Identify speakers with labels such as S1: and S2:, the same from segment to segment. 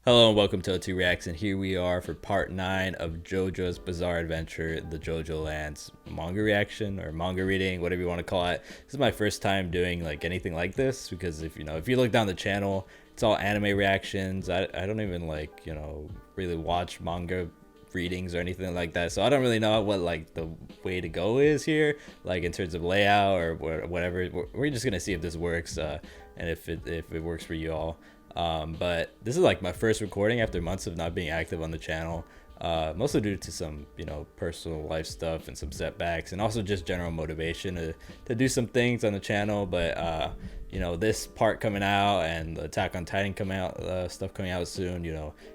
S1: Hello and welcome to O2 Reacts, and here we are for part 9 of Jojo's Bizarre Adventure, the Jojolands manga reaction or manga reading, whatever you want to call it. This is my first time doing like anything like this because if you look down the channel, it's all anime reactions. I don't even like, really watch manga readings or anything like that, so I don't really know what like the way to go is here, like in terms of layout or whatever. We're just gonna see if this works, and if it works for you all. But this is like my first recording after months of not being active on the channel, mostly due to some personal life stuff and some setbacks, and also just general motivation to do some things on the channel. But this part coming out and the Attack on Titan coming out, stuff coming out soon,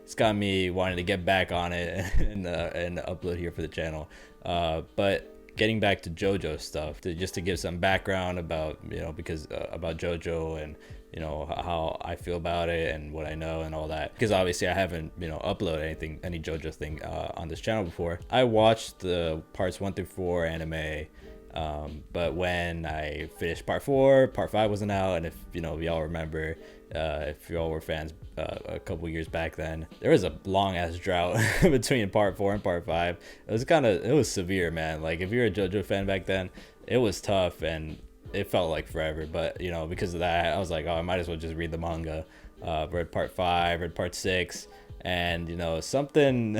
S1: it's got me wanting to get back on it and upload here for the channel. But getting back to JoJo stuff, just to give some background about about JoJo and how I feel about it and what I know and all that, because obviously I haven't uploaded any JoJo thing on this channel before. I watched the parts 1 through 4 anime, but when I finished part 4, part 5 wasn't out. And if y'all remember, if y'all were fans a couple years back, then there was a long ass drought between part 4 and part 5. It was severe, man. Like if you're a JoJo fan back then, it was tough and it felt like forever. But because of that, I was like, oh, I might as well just read the manga. Read part 5, read part 6, and something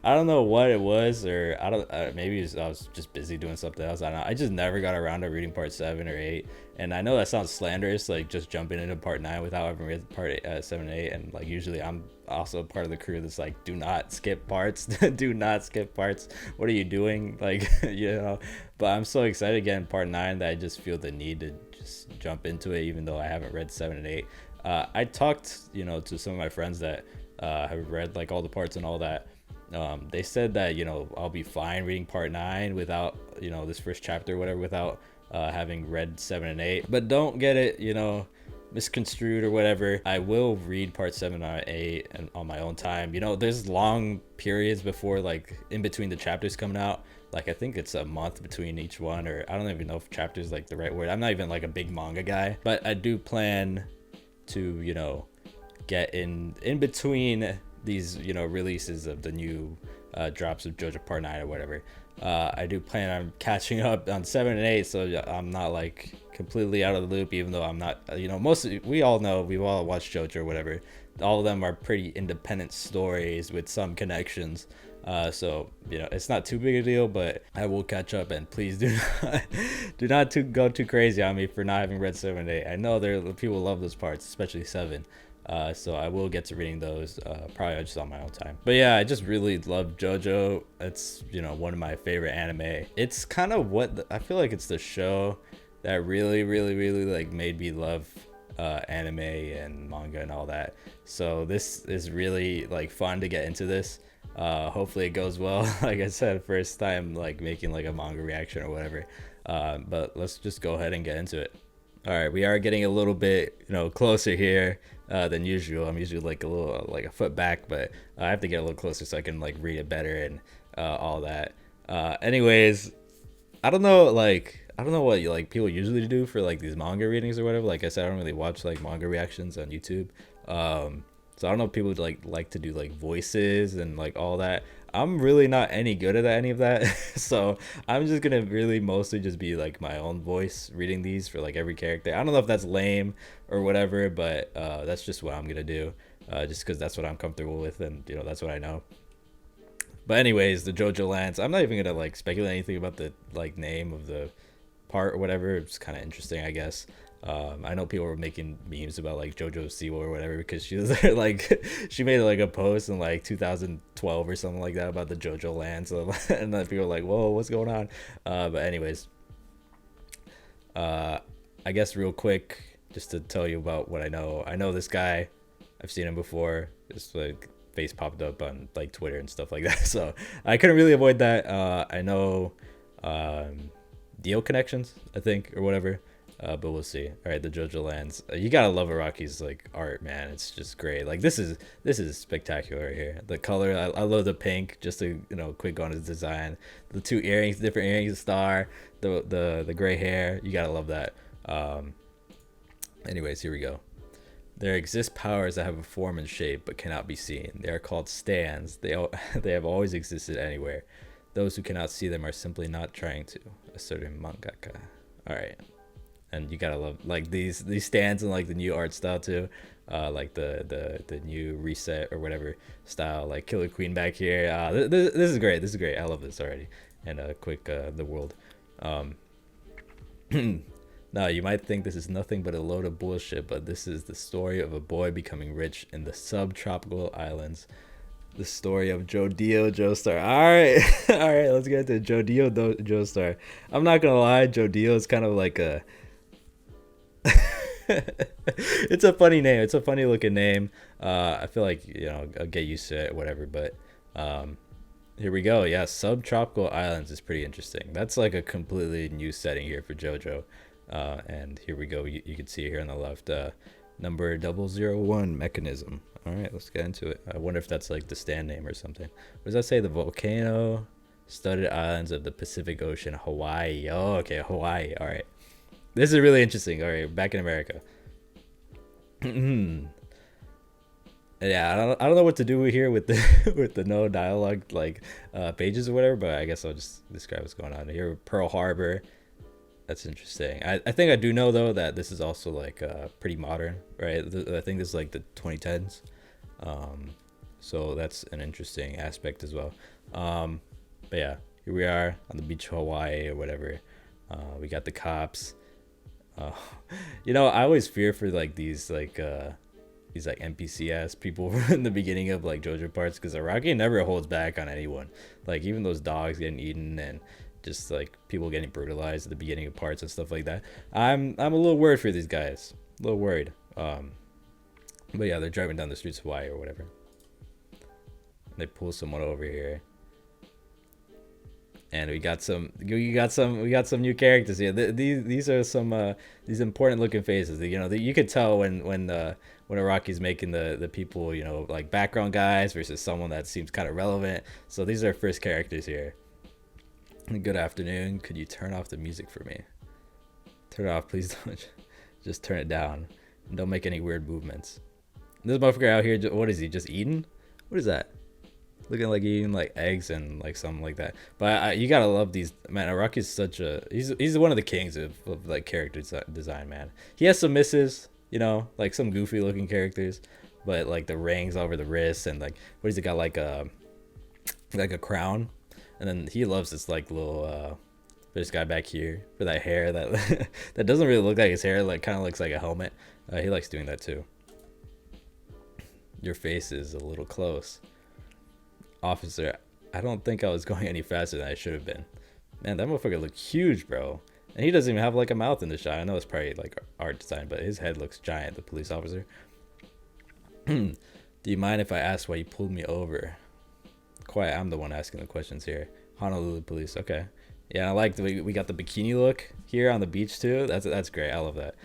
S1: I don't know what it was, or I don't maybe I was just busy doing something else. I don't know. I just never got around to reading part 7 or 8, and I know that sounds slanderous, like just jumping into part 9 without having read part 7 and 8. And like usually I'm also part of the crew that's like, do not skip parts. Do not skip parts. What are you doing? Like but I'm so excited getting part 9 that I just feel the need to just jump into it, even though I haven't read 7 and 8. I talked to some of my friends that have read like all the parts and all that. They said that I'll be fine reading part 9 without this first chapter or whatever, without having read 7 and 8. But don't get it misconstrued or whatever. I will read part 7 and 8 and on my own time. There's long periods before, like in between the chapters coming out. Like I think it's a month between each one, or I don't even know if chapter is like the right word. I'm not even like a big manga guy, but I do plan to get in between these releases of the new drops of JoJo part 9 or whatever. I do plan on catching up on 7 and 8, so I'm not like completely out of the loop, even though I'm not we all know, we've all watched JoJo or whatever. All of them are pretty independent stories with some connections, so it's not too big a deal. But I will catch up, and please do not go too crazy on me for not having read 7 and 8. I know people love those parts, especially 7. So I will get to reading those probably just on my own time. But yeah, I just really love JoJo. It's one of my favorite anime. It's kind of I feel like it's the show that really like made me love anime and manga and all that. So this is really like fun to get into this. Hopefully it goes well. Like I said, first time like making like a manga reaction or whatever. But let's just go ahead and get into it. All right, we are getting a little bit closer here than usual. I'm usually like a foot back, but I have to get a little closer so I can like read it better and all that. Anyways, I don't know what like people usually do for like these manga readings or whatever. Like I said, I don't really watch like manga reactions on YouTube. So I don't know if people like to do like voices and like all that. I'm really not any good at any of that. So I'm just gonna really mostly just be like my own voice reading these for like every character. I don't know if that's lame or whatever, but that's just what I'm gonna do, just because that's what I'm comfortable with, and that's what I know. But anyways, the Jojolands, I'm not even gonna like speculate anything about the like name of the part or whatever. It's kind of interesting, I guess. I know people were making memes about like JoJo Siwa or whatever, because she was there, like she made like a post in like 2012 or something like that about the Jojolands. So, and then people were like, whoa, what's going on? But anyways, I guess real quick, just to tell you about what I know this guy. I've seen him before. Just like face popped up on like Twitter and stuff like that, so I couldn't really avoid that. I know Dio connections, I think, or whatever. But we'll see. All right, the Jojolands. You gotta love Araki's like art, man. It's just great. Like this is spectacular right here. The color, I love the pink. Just to quick on his design. The two earrings, different earrings, the star, the gray hair. You gotta love that. Anyways, here we go. There exist powers that have a form and shape but cannot be seen. They are called stands. They have always existed anywhere. Those who cannot see them are simply not trying to. A certain mangaka. All right, and you gotta love like these stands and like the new art style too. Like the new reset or whatever style, like Killer Queen back here. This is great. This is great. I love this already. And quick the world. Um, Now, you might think this is nothing but a load of bullshit, but this is the story of a boy becoming rich in the subtropical islands. The story of JODIO Joestar. Alright, alright, let's get to JODIO Joestar. I'm not gonna lie, JODIO is kind of like a... It's a funny name. It's a funny looking name. I feel like, you know, I'll get used to it, whatever, but... Here we go. Yeah, subtropical islands is pretty interesting. That's like a completely new setting here for JoJo. And here we go. You can see here on the left, number 001 mechanism. All right, let's get into it. I wonder if that's like the stand name or something. What does that say? The volcano studded islands of the Pacific Ocean, Hawaii. Oh, okay, Hawaii. All right. This is really interesting. All right, back in America. Yeah, I don't know what to do here with the with the no dialogue like pages or whatever, but I guess I'll just describe what's going on here. Pearl Harbor. That's interesting. I think I do know though that this is also like pretty modern, right? I think this is like the 2010s. So that's an interesting aspect as well. But yeah, here we are on the beach of Hawaii or whatever. We got the cops. You know, I always fear for like these like NPCs people in the beginning of like JoJo parts, because Araki never holds back on anyone. Like even those dogs getting eaten and just like people getting brutalized at the beginning of parts and stuff like that. I'm a little worried for these guys. A little worried. But yeah, they're driving down the streets of Hawaii or whatever. They pull someone over here. And we got some new characters here. These are some these important looking faces. You know, you could tell when Araki's making the people, you know, like background guys versus someone that seems kind of relevant. So these are our first characters here. Good afternoon. Could you turn off the music for me? Turn it off, please. Don't just turn it down. And don't make any weird movements. This motherfucker out here, what is he? Just eating? What is that? Looking like eating like eggs and like something like that. But you gotta love these, man. Araki's such a he's one of the kings of like character design, man. He has some misses, you know, like some goofy looking characters, but like the rings over the wrists and like what has he got, like a crown, and then he loves this like little this guy back here for that hair that that doesn't really look like his hair, like kind of looks like a helmet. He likes doing that too. Your face is a little close. Officer, I don't think I was going any faster than I should have been. Man, that motherfucker looked huge, bro. And he doesn't even have like a mouth in the shot. I know it's probably like art design, but his head looks giant, the police officer. Do you mind if I ask why you pulled me over? Quiet, I'm the one asking the questions here. Honolulu police, okay. Yeah, I like we got the bikini look here on the beach too. That's great. I love that.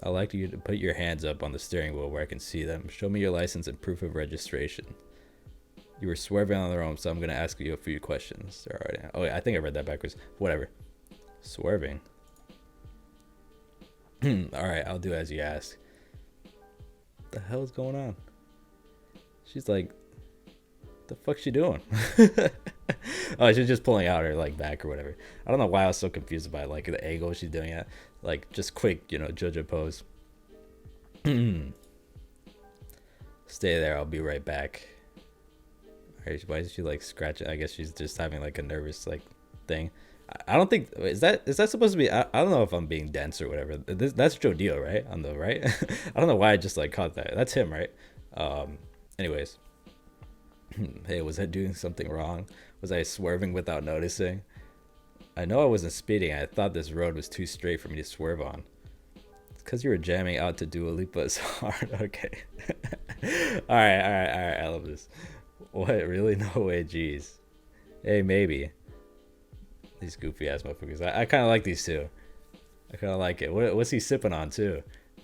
S1: I'd like you to put your hands up on the steering wheel where I can see them. Show me your license and proof of registration. You were swerving on the road, so I'm going to ask you a few questions. Alright. Oh, yeah, I think I read that backwards. Whatever. Swerving. Alright, I'll do as you ask. What the hell is going on? She's like, the fuck's she doing? Oh, she's just pulling out her like back or whatever. I don't know why I was so confused by like the angle she's doing it. Like just quick, you know, JoJo pose. Stay there, I'll be right back. Why is she like scratching? I guess she's just having like a nervous like thing. I don't think is that supposed to be. I don't know if I'm being dense or whatever. That's JoDio, right? On the right. I don't know why I just like caught that. That's him, right? Anyways. Hey, was I doing something wrong? Was I swerving without noticing? I know I wasn't speeding. I thought this road was too straight for me to swerve on. It's because you were jamming out to Dua Lipa's hard. Okay. All right. I love this. What? Really? No way. Jeez. Hey, maybe. These goofy ass motherfuckers. I kind of like these two. I kind of like it. What's he sipping on too?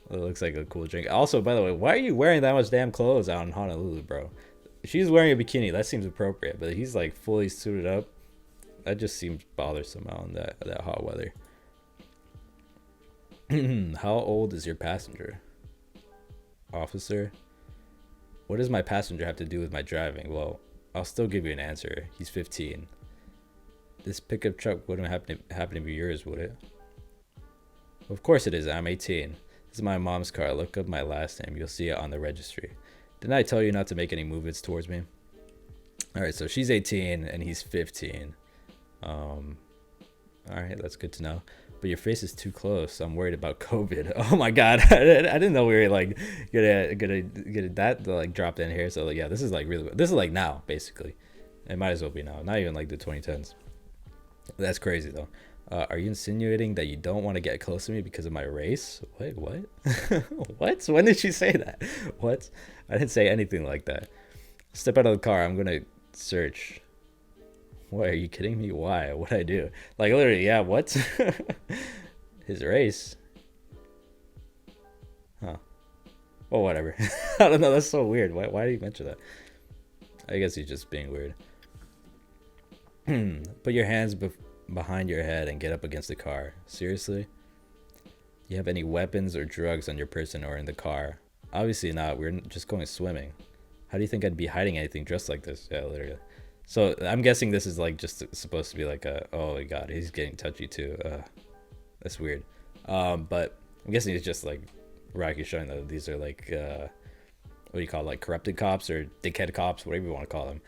S1: It looks like a cool drink. Also, by the way, why are you wearing that much damn clothes out in Honolulu, bro? She's wearing a bikini. That seems appropriate, but he's like fully suited up. That just seems bothersome out in that hot weather. How old is your passenger? Officer, what does my passenger have to do with my driving? Well, I'll still give you an answer. He's 15. This pickup truck wouldn't happen to be yours, would it? Of course it is. I'm 18. This is my mom's car. Look up my last name. You'll see it on the registry. Didn't I tell you not to make any movements towards me? All right, so she's 18 and he's 15. All right, that's good to know. But your face is too close. I'm worried about COVID. Oh my God, I didn't know we were like gonna get that like dropped in here. So like, yeah, this is like really, this is like now basically. It might as well be now. Not even like the 2010s. That's crazy though. Are you insinuating that you don't want to get close to me because of my race? Wait, what? What? When did she say that? What? I didn't say anything like that. Step out of the car. I'm gonna search. What, are you kidding me? Why? What'd I do? Like literally, yeah, what? His race? Huh. Well, whatever. I don't know, that's so weird. Why do you mention that? I guess he's just being weird. Put your hands behind your head and get up against the car. Seriously? You have any weapons or drugs on your person or in the car? Obviously not. We're just going swimming. How do you think I'd be hiding anything dressed like this? Yeah, literally. So I'm guessing this is like just supposed to be like a, oh my God, he's getting touchy too. That's weird. But I'm guessing it's just like Rocky showing that these are like what do you call it, like corrupted cops or dickhead cops, whatever you want to call them,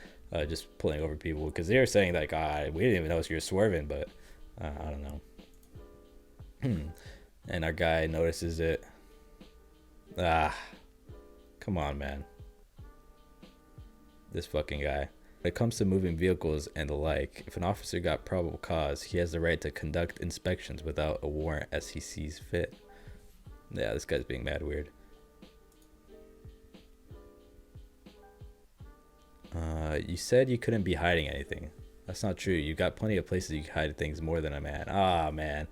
S1: just pulling over people because they were saying like, we didn't even know if you were swerving, but I don't know. And our guy notices it. Come on, man. This fucking guy. When it comes to moving vehicles and the like, if an officer got probable cause, he has the right to conduct inspections without a warrant as he sees fit. Yeah, this guy's being mad weird. You said you couldn't be hiding anything. That's not true. You got plenty of places you can hide things more than a man. Ah, man.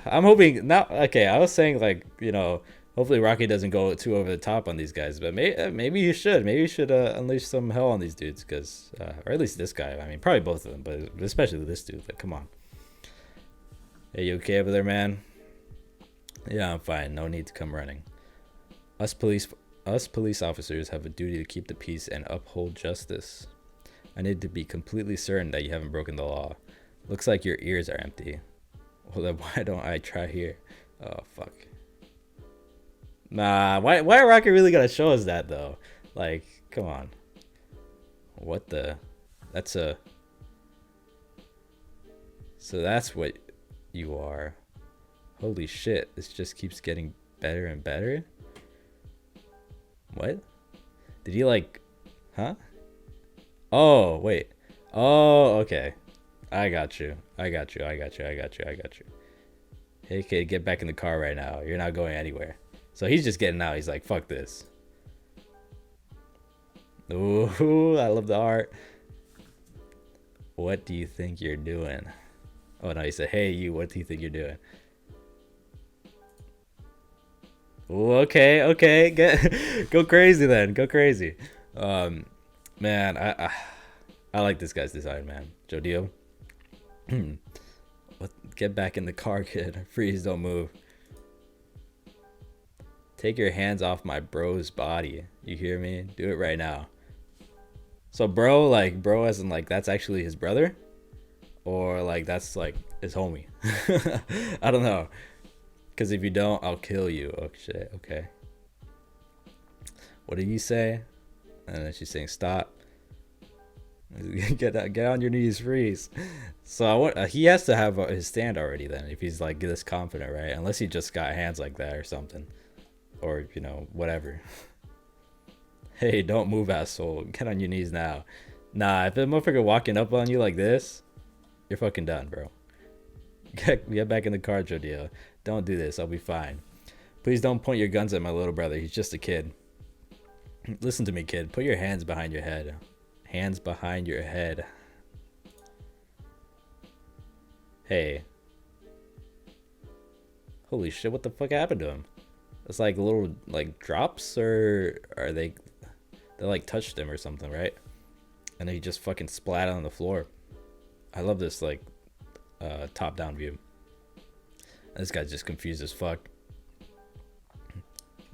S1: I'm hoping not. Okay, I was saying like, you know, hopefully Rocky doesn't go too over the top on these guys, but maybe you should. Maybe you should unleash some hell on these dudes, because, or at least this guy. I mean, probably both of them, but especially this dude. Like, come on. Hey, you okay over there, man? Yeah, I'm fine. No need to come running. Us police officers have a duty to keep the peace and uphold justice. I need to be completely certain that you haven't broken the law. Looks like your ears are empty. Well, then why don't I try here? Oh, fuck. Nah, why Rocky really gotta show us that though? Like, come on. What the? That's a. So that's what you are. Holy shit! This just keeps getting better and better. What? Did he like? Huh? Oh wait. Oh, okay. I got you. I got you. Hey kid, get back in the car right now. You're not going anywhere. So he's just getting out. He's like, fuck this. Ooh, I love the art. What do you think you're doing? Oh no, he said, hey you, what do you think you're doing? Ooh, okay. Go crazy then. Go crazy. Man, I like this guy's design, man. JODIO. Get back in the car, kid. Freeze, don't move. Take your hands off my bro's body. You hear me? Do it right now. So bro, like bro as in like that's actually his brother? Or like that's like his homie? I don't know. Because if you don't, I'll kill you. Oh shit, okay. What did you say? And then she's saying stop. Get on your knees, freeze. So I want he has to have his stand already then if he's like this confident, right? Unless he just got hands like that or something. Or, you know, whatever. Hey, don't move, asshole. Get on your knees now. Nah, if a motherfucker walking up on you like this, you're fucking done, bro. Get back in the car, JODIO. Don't do this. I'll be fine. Please don't point your guns at my little brother. He's just a kid. Listen to me, kid. Put your hands behind your head. Hands behind your head. Hey. Holy shit, what the fuck happened to him? It's like little like drops, or are they like touched him or something, right? And then he just fucking splat on the floor. I love this like top down view. This guy's just confused as fuck.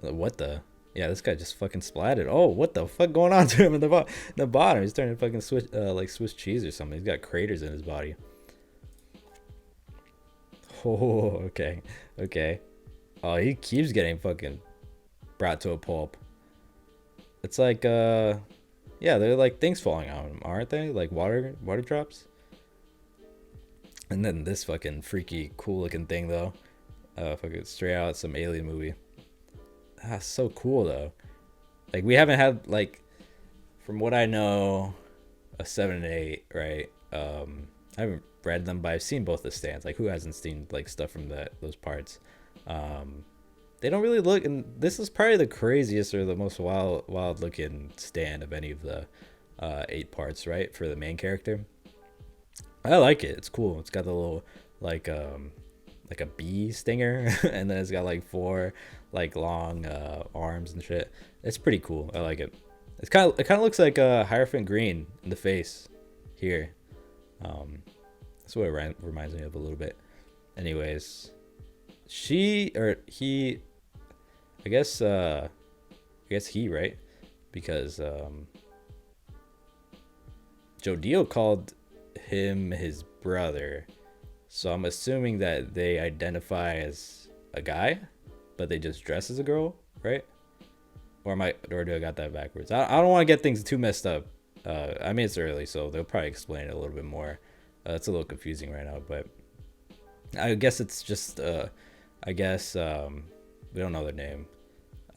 S1: What the? Yeah, this guy just fucking splatted. Oh, what the fuck going on to him in the bottom? He's turning fucking like Swiss cheese or something. He's got craters in his body. Oh, okay, okay. Oh, he keeps getting fucking brought to a pulp. It's like yeah, they're like things falling on him, aren't they? Like water drops. And then this fucking freaky cool looking thing though. Fucking straight out some alien movie. That's so cool though. Like we haven't had like, from what I know, a 7 and 8, right? I haven't read them, but I've seen both the stands. Like who hasn't seen like stuff from those parts? They don't really look, and this is probably the craziest or the most wild looking stand of any of the 8 parts, right? For the main character. I like it. It's cool. It's got the little like a bee stinger and then it's got like 4 like long arms and shit. It's pretty cool. I like it. It kind of looks like Hierophant Green in the face here. That's what it reminds me of a little bit. Anyways, she or he, I guess he, right? Because JODIO called him his brother, so I'm assuming that they identify as a guy, but they just dress as a girl, right? Or do I got that backwards? I don't want to get things too messed up. I mean, it's early, so they'll probably explain it a little bit more. It's a little confusing right now, but I guess it's just we don't know their name.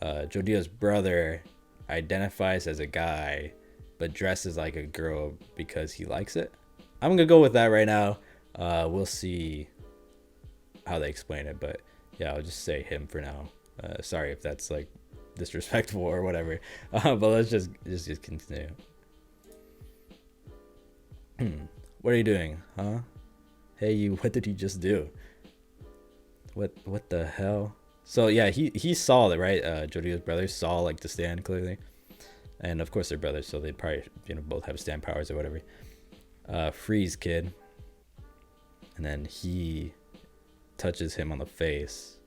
S1: JODIO's brother identifies as a guy, but dresses like a girl because he likes it. I'm gonna go with that right now. We'll see how they explain it, but yeah, I'll just say him for now. Sorry if that's like disrespectful or whatever. But let's just continue. What are you doing, huh? Hey, you! What did he just do? What the hell? So yeah, he saw that, right? JODIO's brother saw like the stand clearly, and of course they're brothers, so they probably both have stand powers or whatever. Freeze, kid. And then he touches him on the face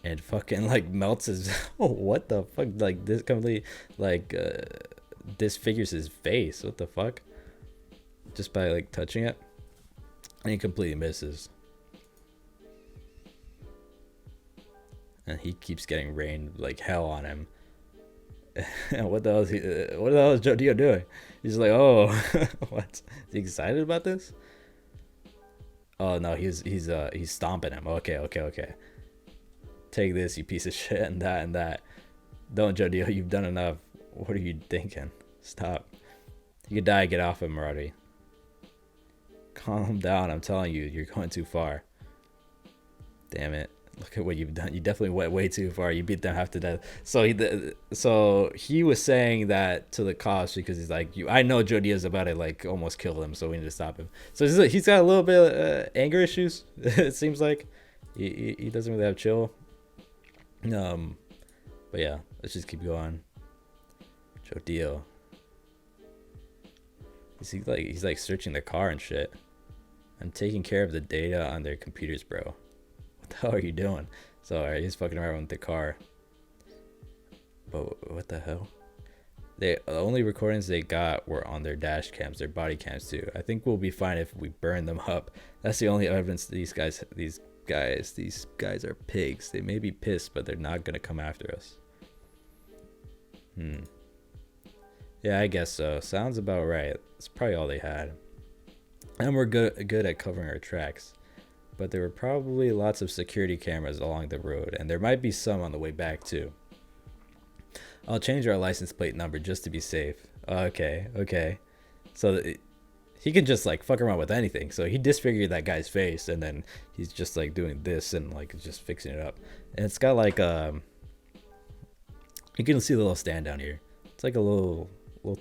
S1: and fucking like melts his oh, what the fuck, like this completely like disfigures his face. What the fuck? Just by like touching it, and he completely misses, and he keeps getting rained like hell on him. What the hell is JODIO doing? He's like, oh, what? Is he excited about this? Oh no, he's stomping him. Okay. Take this, you piece of shit, and that. Don't, JODIO, you've done enough. What are you thinking? Stop. You could die. Get off him already. Calm down. I'm telling you, you're going too far. Damn it. Look at what you've done. You definitely went way too far. You beat them half to death. So he was saying that to the cops because he's like, I know JODIO's about to like almost kill him, so we need to stop him. So he's got a little bit of anger issues. It seems like he doesn't really have chill. But yeah, let's just keep going. JODIO. He's like searching the car and shit. I'm taking care of the data on their computers, bro. What the hell are you doing? So he's fucking around with the car. But what the hell? The only recordings they got were on their dash cams, their body cams too. I think we'll be fine if we burn them up. That's the only evidence these guys are pigs. They may be pissed, but they're not gonna come after us. Yeah, I guess so. Sounds about right. That's probably all they had. And we're good at covering our tracks. But there were probably lots of security cameras along the road, and there might be some on the way back too. I'll change our license plate number just to be safe. Okay. So he can just like fuck around with anything. So he disfigured that guy's face, and then he's just like doing this and like just fixing it up. And it's got like you can see the little stand down here. It's like a little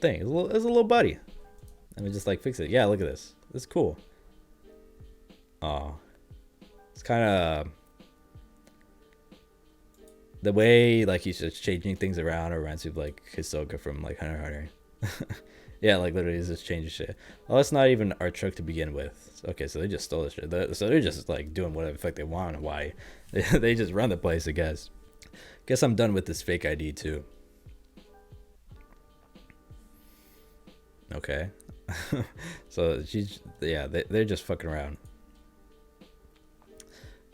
S1: thing. It's a little buddy. Let me just like fix it. Yeah, look at this. It's cool. Oh, it's kind of the way like he's just changing things around. Reminds me of like Hisoka from like Hunter x Hunter. Yeah, like literally he's just changing shit. Well, it's not even our truck to begin with. Okay, so they just stole the shit. So they're just like doing whatever the fuck they want. And why? They just run the place, I guess. Guess I'm done with this fake ID too. Okay. So they're just fucking around.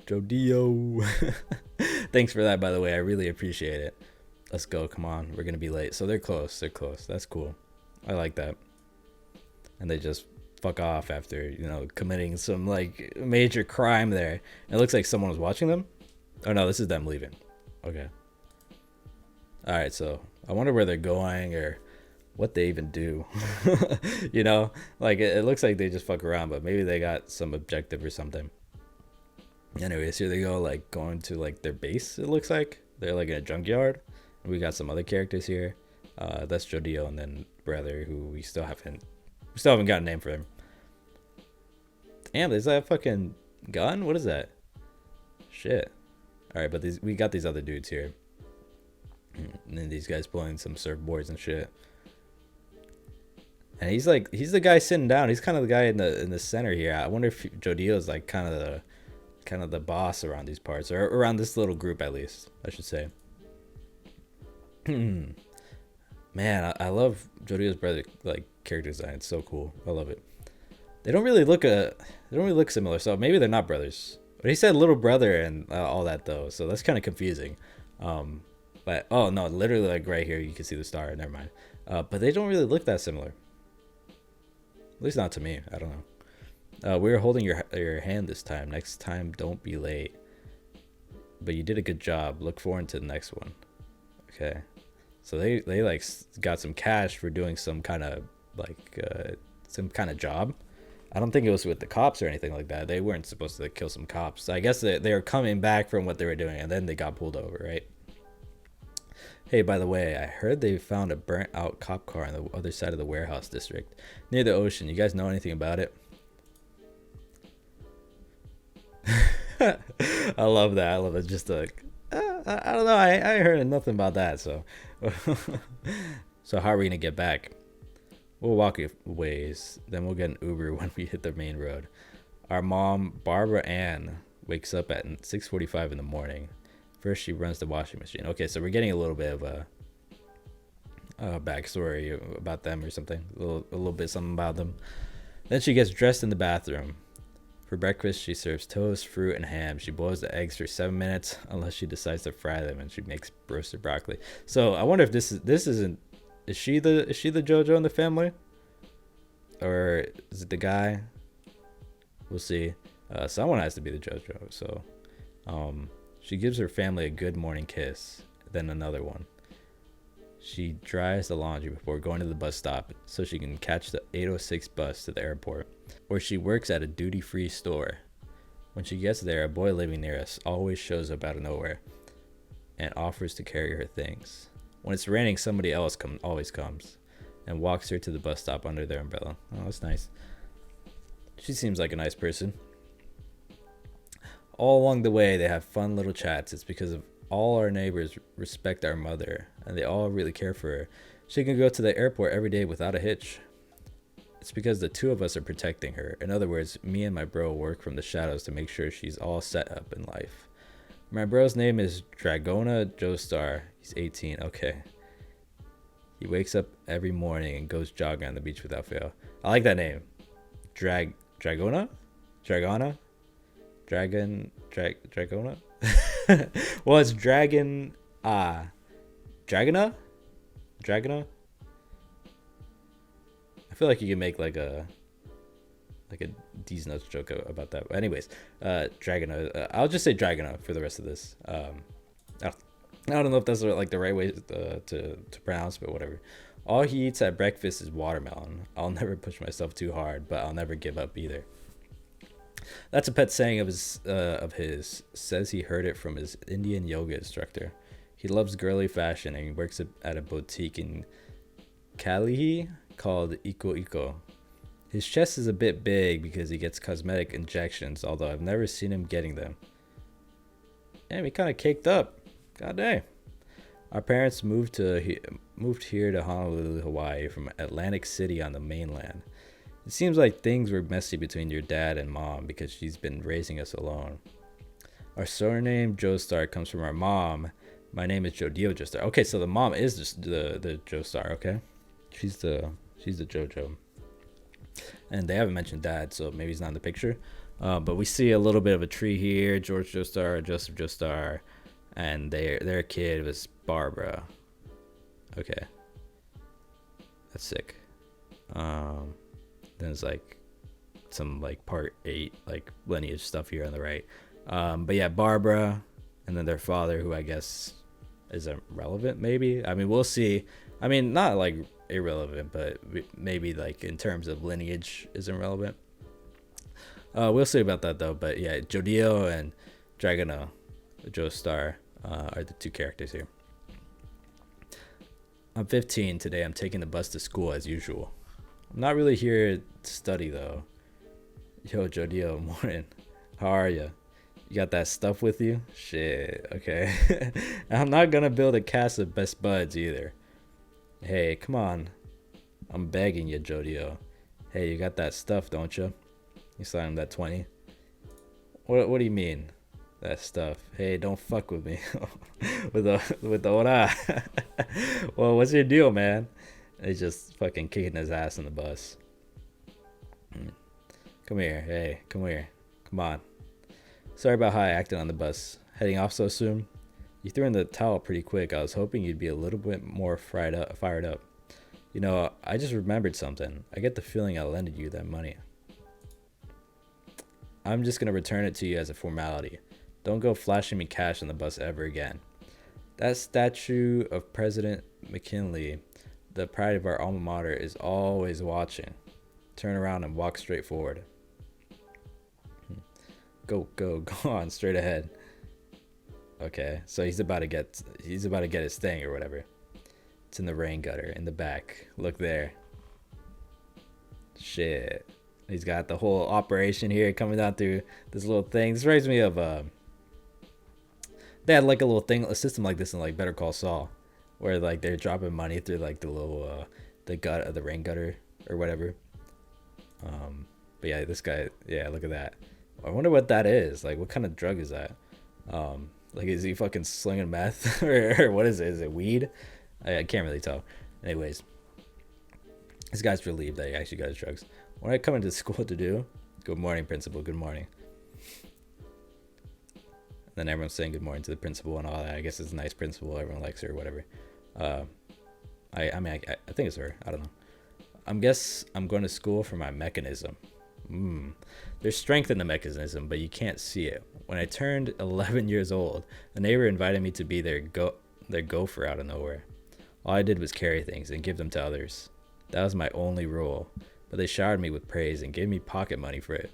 S1: JODIO. Thanks for that, by the way. I really appreciate it. Let's go. Come on. We're going to be late. So they're close. They're close. That's cool. I like that. And they just fuck off after, committing some like major crime there. It looks like someone was watching them. Oh no, this is them leaving. Okay. All right. So I wonder where they're going or what they even do. Like it looks like they just fuck around, but maybe they got some objective or something. Anyways, here they go, like going to like their base. It looks like they're like in a junkyard. We got some other characters here. That's JODIO and then brother, who we still haven't got a name for him. Damn, is that a fucking gun? What is that? Shit. All right, but we got these other dudes here, and then these guys pulling some surfboards and shit. And he's the guy sitting down. He's kind of the guy in the center here. I wonder if JODIO is like kind of the boss around these parts, or around this little group at least, I should say. Man, I love JODIO's brother like character design. It's so cool. I love it. They don't really look similar, so maybe they're not brothers. But he said little brother and all that though, so that's kind of confusing. But oh no, literally like right here you can see the star. Never mind. But they don't really look that similar. At least not to me. I don't know. We were holding your hand this time. Next time, don't be late. But you did a good job. Look forward to the next one. Okay. So they like got some cash for doing some kind of job. I don't think it was with the cops or anything like that. They weren't supposed to kill some cops. I guess they were coming back from what they were doing, and then they got pulled over, right? Hey, by the way, I heard they found a burnt out cop car on the other side of the warehouse district near the ocean. You guys know anything about it? I love that. I love it. Just like, I don't know. I heard nothing about that. So, so how are we gonna get back? We'll walk a ways. Then we'll get an Uber when we hit the main road. Our mom, Barbara Ann, wakes up at 6:45 in the morning. First, she runs the washing machine. Okay, so we're getting a little bit of a backstory about them or something. A little bit something about them. Then she gets dressed in the bathroom. For breakfast, she serves toast, fruit, and ham. She boils the eggs for 7 minutes, unless she decides to fry them, and she makes roasted broccoli. So I wonder if this isn't. Is she the JoJo in the family, or is it the guy? We'll see. Someone has to be the JoJo. So, she gives her family a good morning kiss, then another one. She dries the laundry before going to the bus stop so she can catch the 8:06 bus to the airport, where she works at a duty-free store. When she gets there, a boy living near us always shows up out of nowhere and offers to carry her things. When it's raining, somebody else always comes and walks her to the bus stop under their umbrella. Oh, that's nice. She seems like a nice person. All along the way, they have fun little chats. It's because of all our neighbors respect our mother, and they all really care for her. She can go to the airport every day without a hitch. It's because the two of us are protecting her. In other words, me and my bro work from the shadows to make sure she's all set up in life. My bro's name is Dragona Joestar. He's 18. Okay. He wakes up every morning and goes jogging on the beach without fail. I like that name. Dragona? Dragona? Dragona? Well, it's Dragona? Dragona? I feel like you can make like a D's Nuts joke about that. But anyways, Dragona. I'll just say Dragona for the rest of this. I don't know if that's like the right way to pronounce, but whatever. All he eats at breakfast is watermelon. I'll never push myself too hard, but I'll never give up either. That's a pet saying of his. Says he heard it from his Indian yoga instructor. He loves girly fashion and he works at a boutique in Kalihi called Iko Iko. His chest is a bit big because he gets cosmetic injections, although I've never seen him getting them. Damn, he kind of caked up. God dang. Our parents moved here to Honolulu, Hawaii from Atlantic City on the mainland. It seems like things were messy between your dad and mom because she's been raising us alone. Our surname Joestar comes from our mom My name is JODIO Joestar. Okay, so the mom is just the Joestar. Okay, she's the Jojo, and they haven't mentioned dad, so maybe he's not in the picture. But we see a little bit of a tree here. George Joestar, Joseph Joestar, and their kid was Barbara. Okay, that's sick. Then there's like some like part 8 like lineage stuff here on the right. But yeah, Barbara, and then their father, who I guess isn't relevant. Maybe, I mean, we'll see. I mean, not like irrelevant, but maybe like in terms of lineage isn't relevant. We'll see about that though. But yeah, JODIO and Dragono Joestar are the 2 characters here. I'm 15 today. I'm taking the bus to school as usual. I'm not really here to study though. Yo, JODIO, morning. How are you? You got that stuff with you? Shit, okay. I'm not gonna build a cast of best buds either. Hey, come on. I'm begging you, JODIO. Hey, you got that stuff, don't you? You signed him that 20. What do you mean? That stuff. Hey, don't fuck with me. with the ora. Well, what's your deal, man? And he's just fucking kicking his ass on the bus. Come here. Hey, come here. Come on. Sorry about how I acted on the bus. Heading off so soon? You threw in the towel pretty quick. I was hoping you'd be a little bit more fired up. You know, I just remembered something. I get the feeling I lended you that money. I'm just going to return it to you as a formality. Don't go flashing me cash on the bus ever again. That statue of President McKinley, the pride of our alma mater, is always watching. Turn around and walk straight forward. Go on, straight ahead. Okay, so he's about to get his thing or whatever. It's in the rain gutter in the back. Look there. Shit. He's got the whole operation here coming down through this little thing. This reminds me of they had like a little thing, a system like this in like Better Call Saul, where like they're dropping money through like the little the rain gutter or whatever. But yeah, this guy, yeah, look at that. I wonder what that is. Like, what kind of drug is that? Like, is he fucking slinging meth or what is it? Is it weed? I can't really tell. Anyways, this guy's relieved that he actually got his drugs. What I come into school to do? Good morning, principal. Good morning. And then everyone's saying good morning to the principal and all that. I guess it's a nice principal. Everyone likes her or whatever. I think it's her. I don't know. I'm going to school for my mechanism. There's strength in the mechanism, but you can't see it. When I turned 11 years old, a neighbor invited me to be their gopher out of nowhere. All I did was carry things and give them to others. That was my only rule, but they showered me with praise and gave me pocket money for it.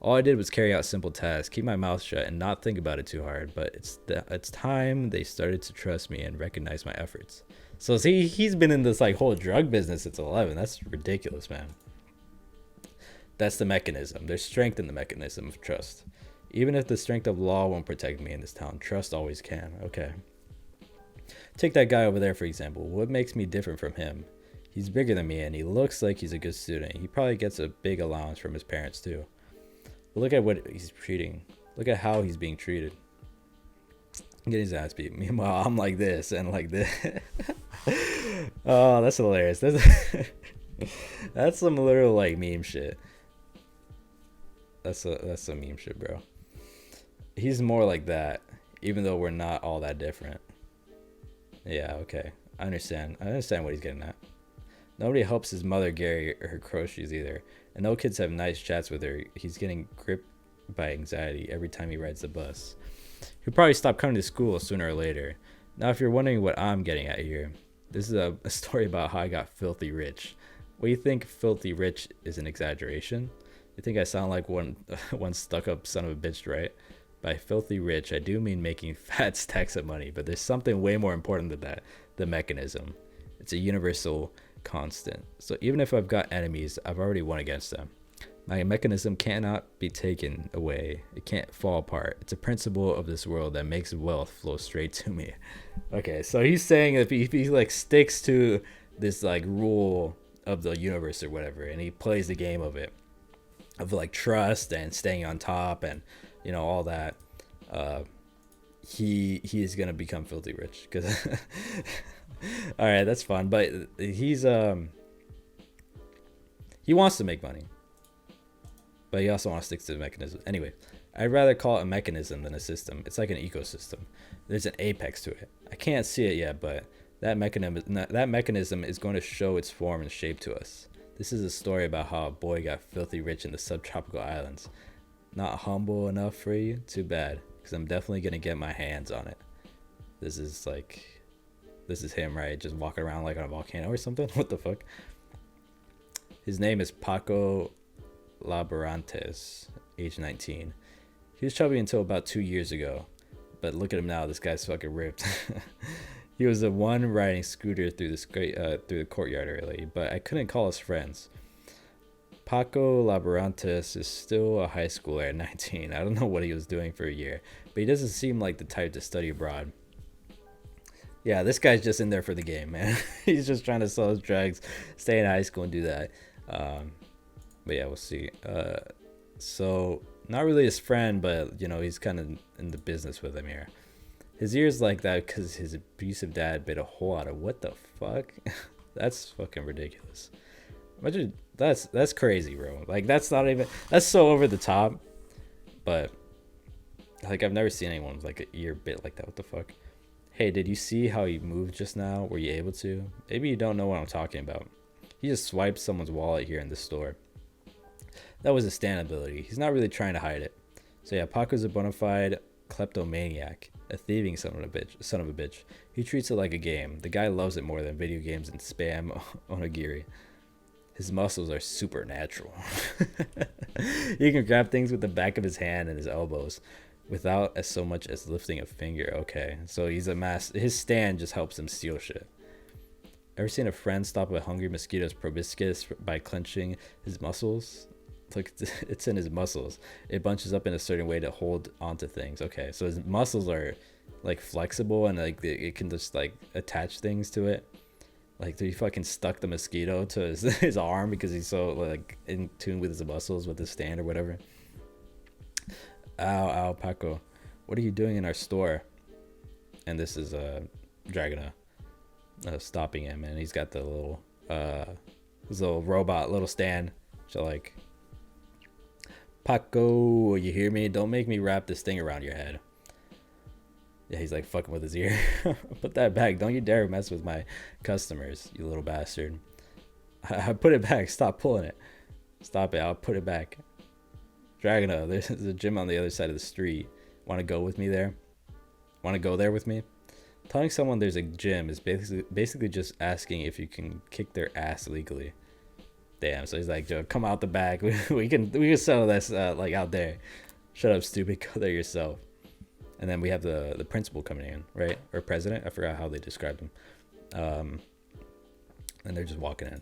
S1: All I did was carry out simple tasks, keep my mouth shut, and not think about it too hard, but it's time they started to trust me and recognize my efforts. So see, he's been in this like whole drug business since 11. That's ridiculous, man. That's the mechanism. There's strength in the mechanism of trust. Even if the strength of law won't protect me in this town, trust always can. Okay. Take that guy over there, for example. What makes me different from him? He's bigger than me, and he looks like he's a good student. He probably gets a big allowance from his parents, too. But look at what he's treating. Look at how he's being treated. Getting his ass beat. Meanwhile, I'm like this and like this. Oh, that's hilarious. That's some literal like meme shit. That's some meme shit, bro. He's more like that, even though we're not all that different. Yeah, okay. I understand what he's getting at. Nobody helps his mother carry her groceries either. And no kids have nice chats with her. He's getting gripped by anxiety every time he rides the bus. He'll probably stop coming to school sooner or later. Now, if you're wondering what I'm getting at here, this is a story about how I got filthy rich. What do you think filthy rich is an exaggeration? You think I sound like one stuck-up son of a bitch, right? By filthy rich, I do mean making fat stacks of money, but there's something way more important than that, the mechanism. It's a universal constant. So even if I've got enemies, I've already won against them. My mechanism cannot be taken away. It can't fall apart. It's a principle of this world that makes wealth flow straight to me. Okay, so he's saying if he like sticks to this like rule of the universe or whatever, and he plays the game of it, of like trust and staying on top and, you know, all that, he is gonna become filthy rich because all right, that's fun, but he wants to make money, but he also wants to stick to the mechanism. Anyway, I'd rather call it a mechanism than a system. It's like an ecosystem. There's an apex to it. I can't see it yet, but that mechanism is going to show its form and shape to us. This is a story about how a boy got filthy rich in the subtropical islands. Not humble enough for you? Too bad, because I'm definitely going to get my hands on it. This is him, right? Just walking around like on a volcano or something? What the fuck? His name is Paco Laborantes, age 19. He was chubby until about 2 years ago. But look at him now, this guy's fucking ripped. He was the one riding scooter through the courtyard early, but I couldn't call us friends. Paco Laborantes is still a high schooler at 19. I don't know what he was doing for a year, but he doesn't seem like the type to study abroad. Yeah, this guy's just in there for the game, man. He's just trying to sell his drugs, stay in high school and do that. But yeah, we'll see. So not really his friend, but you know, he's kind of in the business with him here. His ears like that because his abusive dad bit a hole out of what the fuck? That's fucking ridiculous. Imagine that's crazy, bro. Like that's so over the top. But like I've never seen anyone with like an ear bit like that. What the fuck? Hey, did you see how he moved just now? Were you able to? Maybe you don't know what I'm talking about. He just swiped someone's wallet here in the store. That was his stand ability. He's not really trying to hide it. So yeah, Paco's a bona fide kleptomaniac, a thieving son of a bitch. He treats it like a game. The guy loves it more than video games and spam onigiri. His muscles are supernatural. He can grab things with the back of his hand and his elbows without as so much as lifting a finger. Okay, so he's a his stand just helps him steal shit. Ever seen a friend stop a hungry mosquito's proboscis by clenching his muscles? Look, it's in his muscles. It bunches up in a certain way to hold onto things. Okay, so his muscles are like flexible and like it can just like attach things to it. Like he fucking stuck the mosquito to his arm because he's so like in tune with his muscles with his stand or whatever. Ow, Paco. What are you doing in our store? And this is Dragona stopping him, and he's got the little his little robot little stand. So like, Paco, you hear me? Don't make me wrap this thing around your head. Yeah, he's like fucking with his ear. Put that back. Don't you dare mess with my customers, you little bastard. I put it back. Stop pulling it. Stop it. I'll put it back. Dragona, there's a gym on the other side of the street. Want to go with me there? Want to go there with me? Telling someone there's a gym is basically just asking if you can kick their ass legally. Damn. So he's like, Joe, come out the back. We can settle this like out there. Shut up, stupid. Go there yourself. And then we have the principal coming in, right? Or president. I forgot how they described him. And they're just walking in.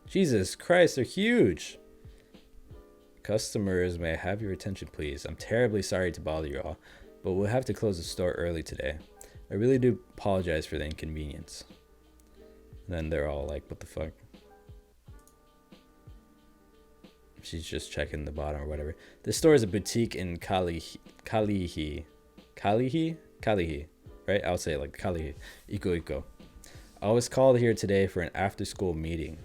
S1: Jesus Christ, they're huge. Customers, may I have your attention, please? I'm terribly sorry to bother you all, but we'll have to close the store early today. I really do apologize for the inconvenience. And then they're all like, what the fuck? She's just checking the bottom or whatever. This store is a boutique in Kalihi, right? I'll say it like Kalihi. Iko. I was called here today for an after-school meeting.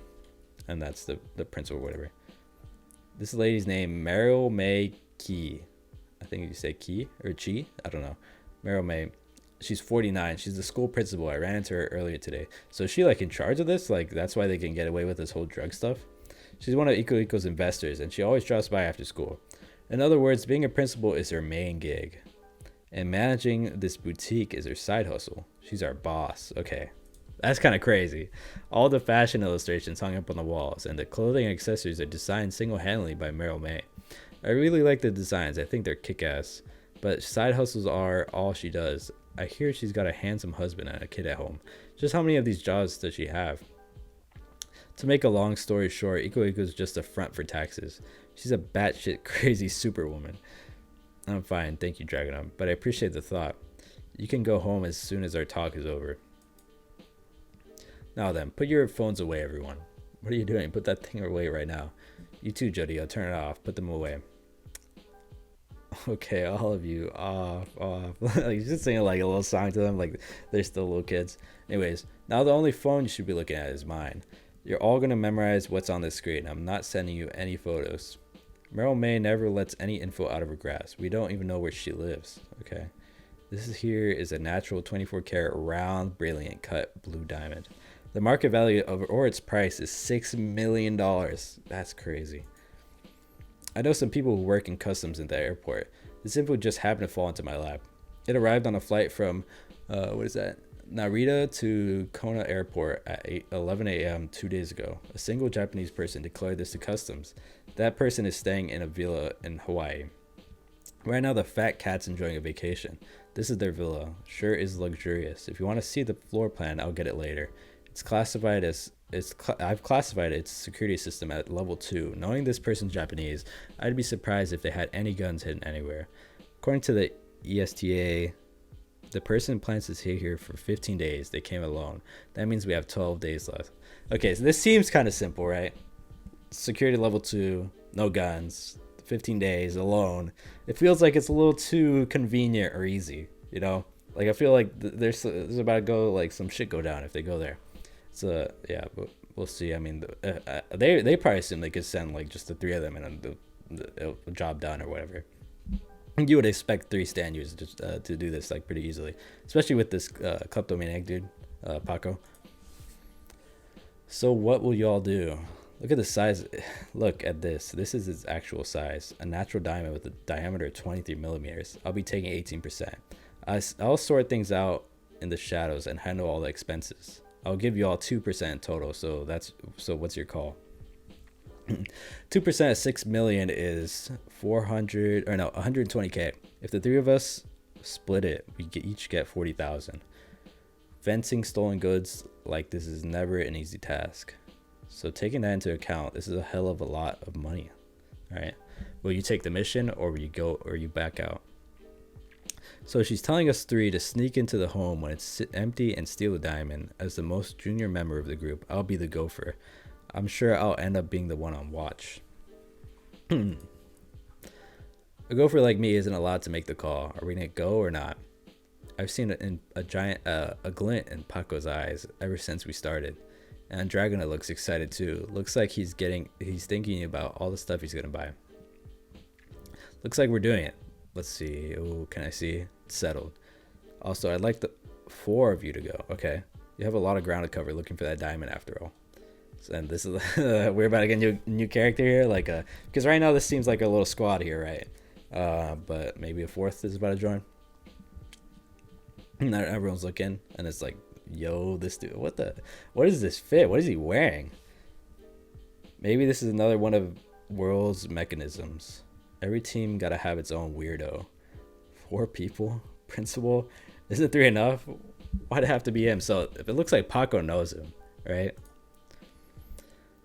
S1: And that's the principal or whatever. This lady's name, Meryl May Key. I think you say Key or Chi. I don't know. Meryl May. She's 49. She's the school principal. I ran into her earlier today. So is she like in charge of this? Like that's why they can get away with this whole drug stuff? She's one of Iko's investors, and she always drops by after school. In other words, being a principal is her main gig. And managing this boutique is her side hustle. She's our boss. Okay. That's kind of crazy. All the fashion illustrations hung up on the walls, and the clothing and accessories are designed single-handedly by Meryl May. I really like the designs. I think they're kick-ass. But side hustles are all she does. I hear she's got a handsome husband and a kid at home. Just how many of these jobs does she have? To make a long story short, Iko is just a front for taxes. She's a batshit crazy superwoman. I'm fine, thank you, Dragonon, but I appreciate the thought. You can go home as soon as our talk is over. Now then, put your phones away, everyone. What are you doing? Put that thing away right now. You too, JODIO, turn it off. Put them away. Okay, all of you, off. Like, he's just singing like a little song to them, like they're still little kids. Anyways, now the only phone you should be looking at is mine. You're all gonna memorize what's on the screen. I'm not sending you any photos. Meryl May never lets any info out of her grasp. We don't even know where she lives. Okay. This is here is a natural 24 karat round, brilliant cut blue diamond. The market value of or its price is $6 million. That's crazy. I know some people who work in customs in the airport. This info just happened to fall into my lap. It arrived on a flight from, what is that? Narita to Kona Airport at 11 a.m. 2 days ago. A single Japanese person declared this to customs. That person is staying in a villa in Hawaii. Right now, the fat cat's enjoying a vacation. This is their villa. Sure is luxurious. If you want to see the floor plan, I'll get it later. It's classified as I've classified its security system at level 2. Knowing this person's Japanese, I'd be surprised if they had any guns hidden anywhere. According to the ESTA, the person plans to stay here for 15 days. They came alone. That means we have 12 days left. Okay, so this seems kind of simple, right? Security level 2, no guns, 15 days alone. It feels like it's a little too convenient or easy, you know? Like, I feel like there's about to go, like, some shit go down if they go there. So, yeah, but we'll see. I mean, they probably assume they could send, like, just the 3 of them and the job done or whatever. You would expect 3 stand users to do this, like, pretty easily. Especially with this kleptomaniac dude, Paco. So what will y'all do? Look at the size. Look at this. This is its actual size. A natural diamond with a diameter of 23 millimeters. I'll be taking 18%. I'll sort things out in the shadows and handle all the expenses. I'll give you all 2% total. So what's your call? 2% of 6 million is 120k. If the 3 of us split it, we each get 40,000. Fencing stolen goods like this is never an easy task. So taking that into account, this is a hell of a lot of money. All right. Will you take the mission or will you go or you back out? So she's telling us 3 to sneak into the home when it's empty and steal the diamond. As the most junior member of the group, I'll be the gopher. I'm sure I'll end up being the one on watch. A gopher like me isn't allowed to make the call. Are we gonna go or not? I've seen a glint in Paco's eyes ever since we started. And Dragonite looks excited too. Looks like he's thinking about all the stuff he's gonna buy. Looks like we're doing it. Let's see. Oh, can I see? It's settled. Also, I'd like the 4 of you to go. Okay. You have a lot of ground to cover looking for that diamond after all. And this is we're about to get a new character here, like because right now this seems like a little squad here, right? But maybe a 4th is about to join. And everyone's looking, and it's like, yo, this dude, what is this fit? What is he wearing? Maybe this is another one of World's mechanisms. Every team gotta have its own weirdo. 4 people, principal. Isn't 3 enough? Why'd it have to be him? So if it looks like Paco knows him, right?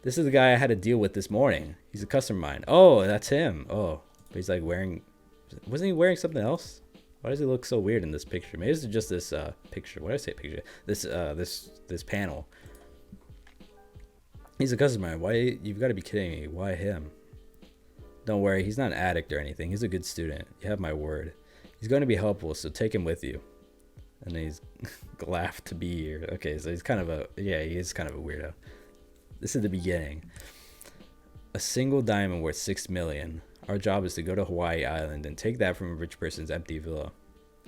S1: This is the guy I had to deal with this morning. He's a customer of mine. Oh, that's him. Oh, but he's like wasn't he wearing something else? Why does he look so weird in this picture? Maybe it's just this picture. What did I say picture? This panel. He's a customer of mine. Why? You've got to be kidding me. Why him? Don't worry, he's not an addict or anything. He's a good student. You have my word. He's going to be helpful, so take him with you. And he's glad to be here. Okay, so he's kind of he is kind of a weirdo. This is the beginning. A single diamond worth 6 million. Our job is to go to Hawaii Island and take that from a rich person's empty villa.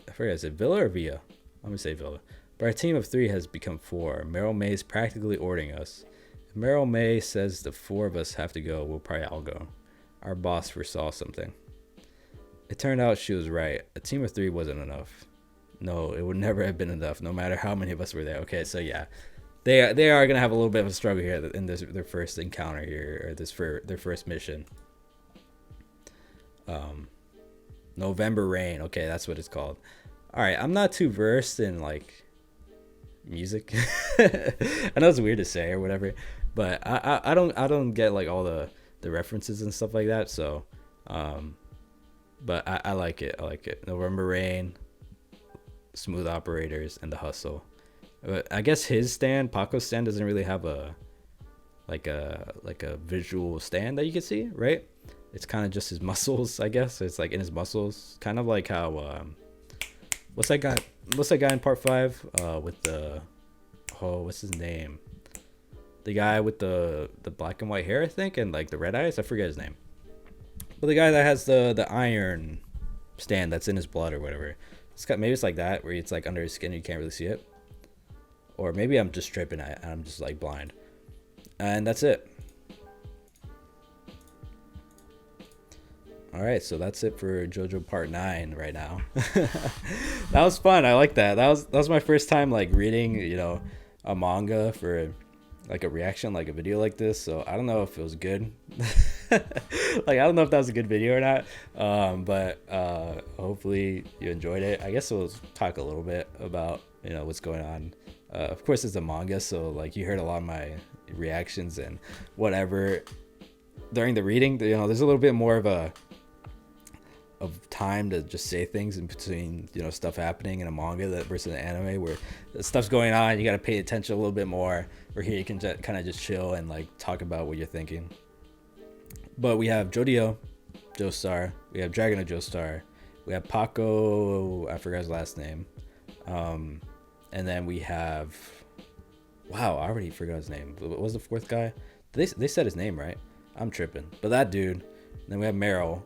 S1: I forget, is it villa or villa? I'm gonna say villa. But our team of 3 has become 4. Meryl May is practically ordering us. If Meryl May says the 4 of us have to go, we'll probably all go. Our boss foresaw something. It turned out she was right. A team of 3 wasn't enough. No, it would never have been enough, no matter how many of us were there. Okay, so yeah. They are gonna have a little bit of a struggle here in their first encounter here, or their first mission. November Rain. Okay, that's what it's called. All right, I'm not too versed in like music. I know it's weird to say or whatever, but I don't get like all the references and stuff like that. So, but I like it. I like it. November Rain, Smooth Operators, and The Hustle. I guess his stand, Paco's stand, doesn't really have a visual stand that you can see, right? It's kind of just his muscles, I guess. It's like in his muscles, kind of like how what's that guy? What's that guy in part 5? With the what's his name? The guy with the black and white hair, I think, and like the red eyes. I forget his name. But the guy that has the iron stand that's in his blood or whatever. Maybe it's like that, where it's like under his skin, you can't really see it. Or maybe I'm just tripping. I'm just like blind. And that's it. All right, so that's it for JoJo Part 9 right now. That was fun. I like that. That was my first time like reading, a manga for like a reaction, like a video like this. So I don't know if it was good. Like I don't know if that was a good video or not. But hopefully you enjoyed it. I guess we'll talk a little bit about what's going on. Of course, it's a manga, so like you heard a lot of my reactions and whatever during the reading. There's a little bit more of time to just say things in between stuff happening in a manga that versus an anime where stuff's going on, you got to pay attention a little bit more, or here you can kind of just chill and like talk about what you're thinking. But we have JODIO Joestar, we have Dragon of Joestar, we have Paco, I forgot his last name, and then we have, wow, I already forgot his name. What was the fourth guy? They said his name right? I'm tripping, but that dude. And then we have Meryl.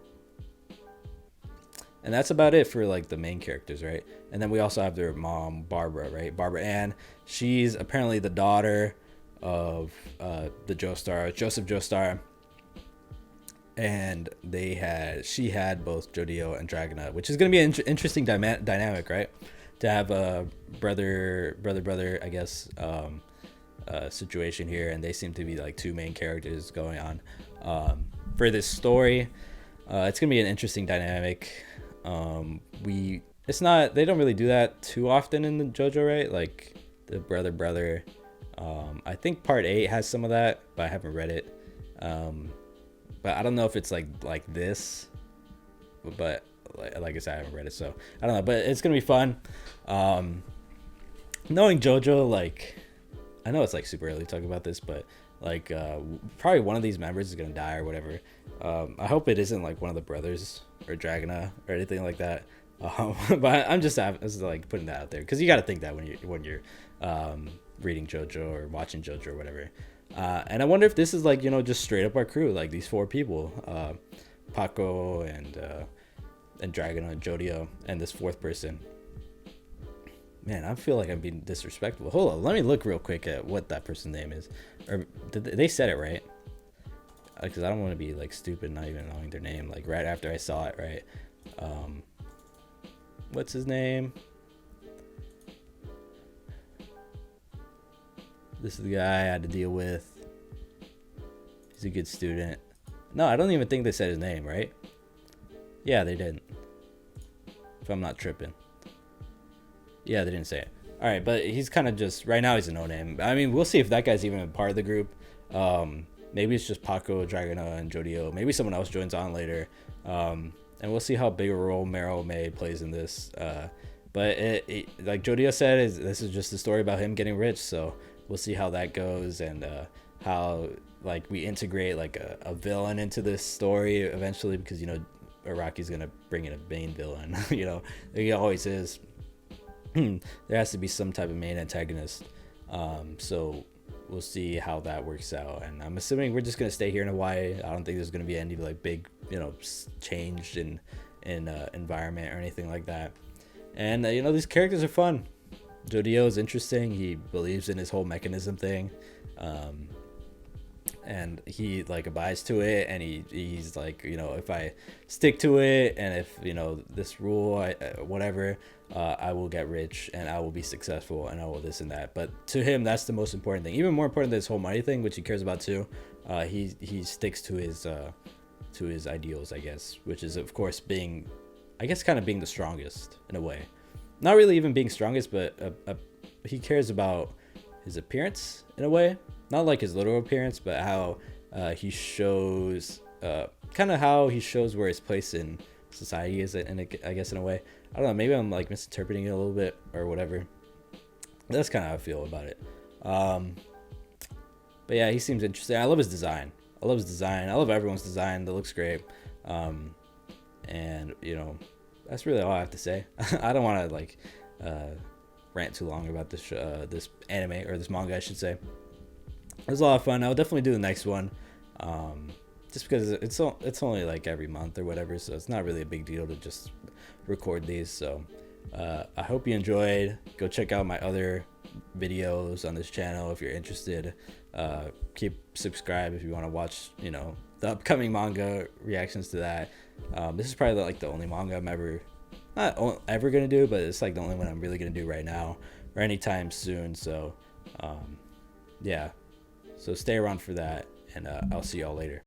S1: And that's about it for like the main characters, right? And then we also have their mom, Barbara, right? Barbara Ann. She's apparently the daughter of the Joestar, Joseph Joestar. And she had both JODIO and Dragona, which is going to be an interesting dynamic, right? To have a brother, I guess, situation here. And they seem to be like two main characters going on for this story. It's going to be an interesting dynamic. They don't really do that too often in the JoJo, right? Like the brother. I think part 8 has some of that, but I haven't read it. But I don't know if it's like this, but like I said, I haven't read it, so I don't know, but it's gonna be fun. Knowing JoJo, like I know it's like super early to talk about this, but like probably one of these members is gonna die or whatever. I hope it isn't like one of the brothers or Dragona or anything like that. But I'm just like putting that out there because you got to think that when you're reading JoJo or watching JoJo or whatever. And I wonder if this is like just straight up our crew, like these 4 people, Paco and Dragona and JODIO and this 4th person. Man, I feel like I'm being disrespectful. Hold on, let me look real quick at what that person's name is. Or they said it right? Because I don't want to be like stupid, not even knowing their name. Like right after I saw it, right? What's his name? This is the guy I had to deal with. He's a good student. No, I don't even think they said his name, right? Yeah, they didn't. If I'm not tripping. Yeah, they didn't say it. All right, but he's kind of just right now. He's a no name. I mean, we'll see if that guy's even a part of the group. Maybe it's just Paco, Dragona, and JODIO. Maybe someone else joins on later. And we'll see how big a role Meryl May plays in this. But like JODIO said, this is just a story about him getting rich. So we'll see how that goes and how like we integrate like a villain into this story eventually, because Araki's gonna bring in a main villain. He always is. There has to be some type of main antagonist. So we'll see how that works out, and I'm assuming we're just gonna stay here in Hawaii. I don't think there's gonna be any like big change in environment or anything like that. And these characters are fun. JODIO is interesting. He believes in his whole mechanism thing, and he like abides to it, and he's like, if I stick to it, and if this rule, whatever, I will get rich and I will be successful and I will this and that. But to him, that's the most important thing. Even more important than this whole money thing, which he cares about too. He sticks to his ideals, I guess, which is of course being the strongest in a way. Not really even being strongest, but he cares about his appearance in a way. Not like his literal appearance, but how he shows how he shows where his place in society is, and I guess in a way. I don't know, maybe I'm like misinterpreting it a little bit or whatever. That's kind of how I feel about it. But yeah, he seems interesting. I love his design I love his design. I love everyone's design. That looks great. And that's really all I have to say. I don't want to like rant too long about this this anime, or this manga I should say. It was a lot of fun. I'll definitely do the next one, just because it's only like every month or whatever, so it's not really a big deal to just record these. So I hope you enjoyed. Go check out my other videos on this channel if you're interested. Keep subscribed if you want to watch the upcoming manga reactions to that. This is probably like the only manga I'm ever gonna do, but it's like the only one I'm really gonna do right now or anytime soon. So yeah, so stay around for that, and I'll see y'all later.